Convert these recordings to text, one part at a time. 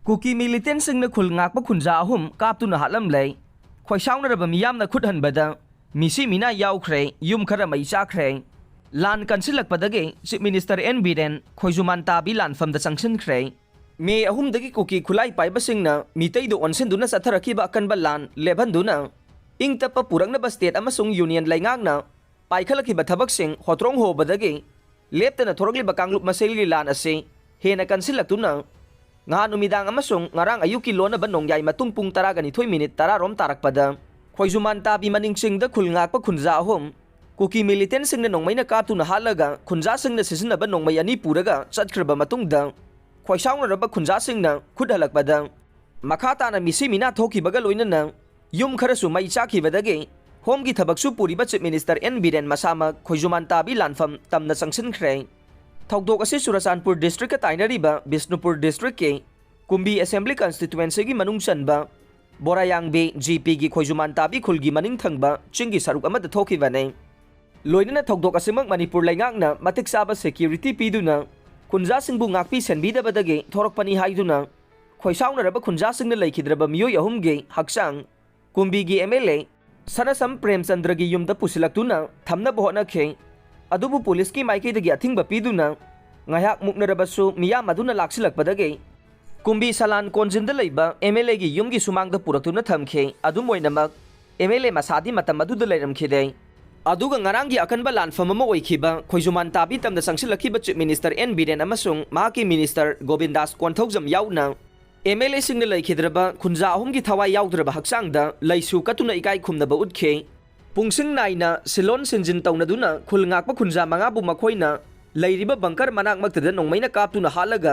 cookie मिलिटेंट्सꯤꯡꯅ ꯈꯨꯜ ꯉꯥꯛꯄ ꯈꯨꯟꯖꯥ ꯑꯍꯨꯝ ꯀꯥꯞꯇꯨꯅ ꯍꯥꯠꯂꯝꯂꯦ ꯈꯣꯏꯁꯥꯎꯅꯔꯕ ꯃꯤꯌꯥꯝꯅ ꯈꯨꯠ ꯍꯟꯕꯗ ꯃꯤꯁꯤ ꯃꯤꯅꯥ ꯌꯥꯎꯈ꯭ꯔꯦ ꯌꯨꯝ ꯈꯔ ꯃꯩ ꯆꯥꯈ꯭ꯔꯦ ꯂꯥꯟ ꯀꯟꯁꯤꯜꯂꯛꯄꯗꯒꯤ ꯆꯤꯞ ꯃꯤꯅꯤꯁꯇꯔ ꯑꯦꯟ ꯕꯤꯔꯦꯟ ꯈꯣꯏꯖꯨꯃꯥꯟ ꯇꯥꯕꯤ ꯂꯥꯟꯐꯝꯗ ꯆꯪꯁꯤꯟꯈ꯭ꯔꯦ ꯃꯦ 3ꯗꯒꯤ ꯀꯨꯀꯤ ꯈꯨꯂꯥꯏ ꯄꯥꯏꯕꯁꯤꯡꯅ ꯃꯤꯇꯩꯗ ꯑꯣꯟꯁꯤꯟꯗꯨꯅ ꯆꯠꯊꯔꯛꯈꯤꯕ ꯑꯀꯟꯕ ꯂꯥꯟ ꯂꯦꯞꯍꯟꯗꯨꯅ ꯏꯪ ꯇꯞꯄ ꯄꯨꯔꯛꯅꯕ ꯁ꯭ꯇꯦꯠ ꯑꯃꯁꯨꯡ ꯌꯨꯅꯤꯌꯟ ꯂꯩꯉꯥꯛꯅ ꯄꯥꯏꯈꯠꯂꯛꯈꯤꯕ ꯊꯕꯛꯁꯤꯡ ꯍꯣꯇ꯭ꯔꯣꯡ ꯍꯣꯕꯗꯒꯤ ꯂꯦꯞꯇꯅ ꯊꯣꯔꯛꯂꯤꯕ ꯀꯥꯡꯂꯨꯞ ꯃꯁꯦꯜꯒꯤ ꯂꯥꯟ ꯑꯁꯤ ꯍꯦꯟꯅ ꯀꯟꯁꯤꯜꯂꯛꯇꯨꯅ ngahan numidang amasung ngarang ayuki lonaba nongyai matung pung 12 minute 10 rom tarakpada khoijuman tabi maningsingda khulngakpa khunja ahom kuki militant singna nongmaina kaptuna halaga khunja singna sisinaba nongmai ani puraga chatkraba matungda khoisaungraba khunja singna khudhalakpada makhata na misi mina thokibaga loinana yum kharasu mai chakhibadagi homgi thabaksu puriba chief minister n biren masama khoijuman tabi lanfam tamna changsinkhre थौदोक असे Churachandpur district का ताइनरीबा Bishnupur district के कुंभी assembly constituency की मनुंग चनबा बोरायांगबे GP की खोजुमान ताबी खुलगी मनिंग थंगबा चिंगी सरुक अमद थोखिबने लोइनना थौदोक असेमक मणिपुर लैंगाकना मतिक चाबा security पीदुना खुंजा सिंगबु ngakpi senbidabadagi थोरकपनी हाइदुना खोइसाउनरबा खुंजा सिंगना लैखिद्रबा मियोय अहुमगे हक्सांग कुंभी की MLA Sanasam Premchandra की युमदा पुसिलक्तुना थमना बहोनखे अदुबु पुलिस की माइकैदगी अथिंग पीदुना ngayak muknarabasु miyam aduna laksilakpadagi kumbi salan konjinda leiba MLA gi yumgi sumangda puraktuna thamkhe adumoinamak MLA masadi matam aduda leiramkhide aduga ngarangi akanba lanfam ama oikhiba khoijuman tabi tamda sangsilakhiba chief minister N Biren amasung mahaki minister Govindas Konthaujam yauna MLA singna leikhidraba khunja ahumgi thawai yaudraba haksangda leisu katuna ikai khumnaba utkhe पुंसिंग नाइना सिलोन सिंजिन तौनदुना खुलंगाकप खुंजा मंगाबु मखोइना लैरिबा बंकर मनाक मक्तदा नोंमैना कापतुना हालगा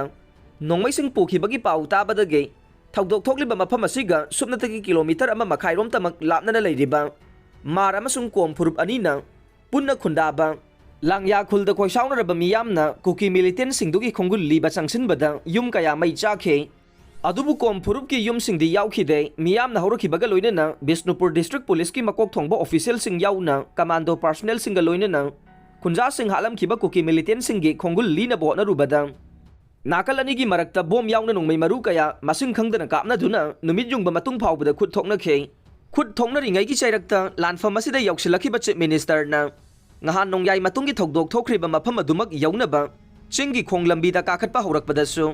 नोंमैसिंग पोखिबगी पाउ ताबदगे थौदोक थोक्लिबा मफम असिगा सुपनतगी किलोमीटर अमा मखाइरोम तमक लापनना लैरिबा मार अमसुंग कोम फुरुप अनिना पुन्ना खुंदाबा लांगया खुलदा खोइसाउनरबा मियामना कुकी मिलिटेंट सिंगदुगी खोंगुल लीबा चंगसिनबदा युम कया मै चाखे अदुबु कोम फुरुप की युम सिंगदी याउखिदे मियामना हौरखिबगा लोइनना बिष्णुपुर डिस्ट्रिक्ट पुलिस की मकोक थोंगबा ऑफिशियल सिंग याउना कमांडो पर्सनल सिंग लोइनना खुंजा सिंग हालमखिबा कुकी मिलिटेंट सिंगी खोंगुल लीना बोहना रुबदा नाकल अनी की मरक्ता बोम याउना नोंमै मरु कया मसिंग खंगदना कापनादुना नुमित युंगबा मतुंग फाउबदा खुद थोंगनखे खुद थोंगनरिङै की चैरक्ता लानफम असिदा यौसिलखिबा chief मिनिस्टरना ngahan nongyai matungi thokdok thokriba mafam adumak yaunaba चिंगी खोंग लंबीदा काखटपा हौरकपदसु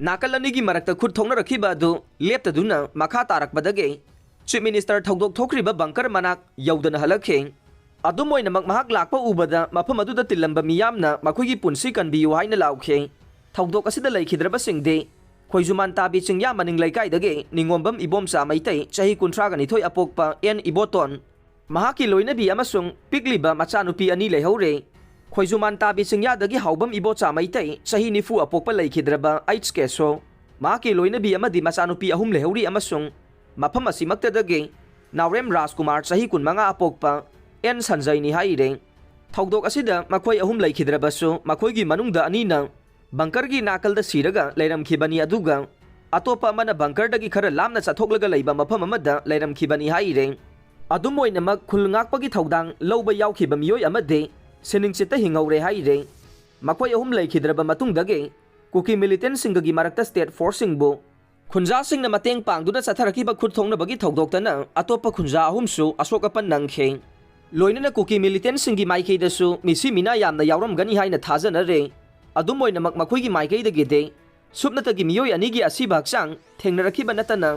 नाकल अनिगी मरक्ता खुद थोंना रखिबा अदु लेप्तदुना मखा तारकपदगे चिफ मिनिस्टर थौदोक थोक्रिबा बंकर मनाक यौदना हलखे अदुमोइनमक महक लाकपा उबदा मफम अदुदा तिल्लंबा मियामना मखोइगी पुंसी कनबियु हाइना लाउखे थौदोक असिदा लैखिद्रबा सिंगदे खोइजुमान ताबी चिंगया मनिंग लैकाइदगे निंगोंबम इबोमसा मैतै चही 32 अपोकपा एन इबोटोन महाकी लोइनबी अमसुंग पिकलिबा मचानुपी अनि लेहौरे खोइजुमान ताबी चिंगयादगी हाउबम इबोचा मैतै चही 90 अपोकपा लैखिद्रबा एच केसो महाकी लोइनबी अमदी मचानुपी अहुम लेहौरी अमसुंग मफम असिमक्तदगे नावरेम राजकुमार चही 15 अपोकपा एन संजयनी हाइरे थौदोक असिदा मखोइ अहुम लैखिद्रबसु मखोइगी मनुंगदा अनिना बंकरगी नाकलदा सिरगा लैरमखिबनी अदुगा अतोपा अमना बंकरदगी खरा लामना चथोकलगा लैबा मफम अमदा लैरमखिबनी हाइरे अदुमोइनमक खुलंगाकपगी थौदांग लौबा याउखिबा मियोय अमदे सेनिंगचिता हिंगौरे हाइरे मखोइ अहुम लैखिद्रबा मतुंगदगे कुकी मिलिटेंट सिंगगी मरक्ता स्टेट फोर्स सिंगबो खुंजा सिंगना मतेंग पांगदुना चथरखिबा खुद थोंगनबगी थौदोक्तना अतोपा खुंजा अहुमसु अशोकपन नंगखे लोइनना कुकी मिलिटेंट सिंगी माइकैदसु मिसी मिना यामना यावरमगनी हाइना थाजनरे अदुमोइनमक मखोइगी माइकैदगेदे सुपनतगी मियोय अनिगी असिबा हक्सांग थेंगनरखिबा नतना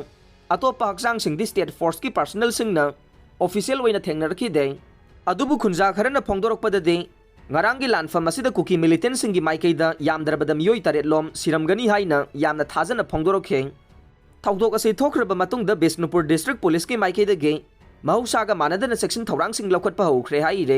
अतोपा हक्सांग सिंगदी स्टेट फोर्स की पर्सनल सिंगना ऑफिशियल ओइना थेंगनरखिदे अदुबु खुंजा खरना फोंदोरकपददे ngarangi lanfam asida kuki militant singi maikaida yamdrabada miyoi taretlom siramgani haina yamna thajana phongdorokhe thawdok ase thokraba matungda Bishnupur district police ki maikaida ge mahausaga manadana section thorang sing lokhatpa hokre haire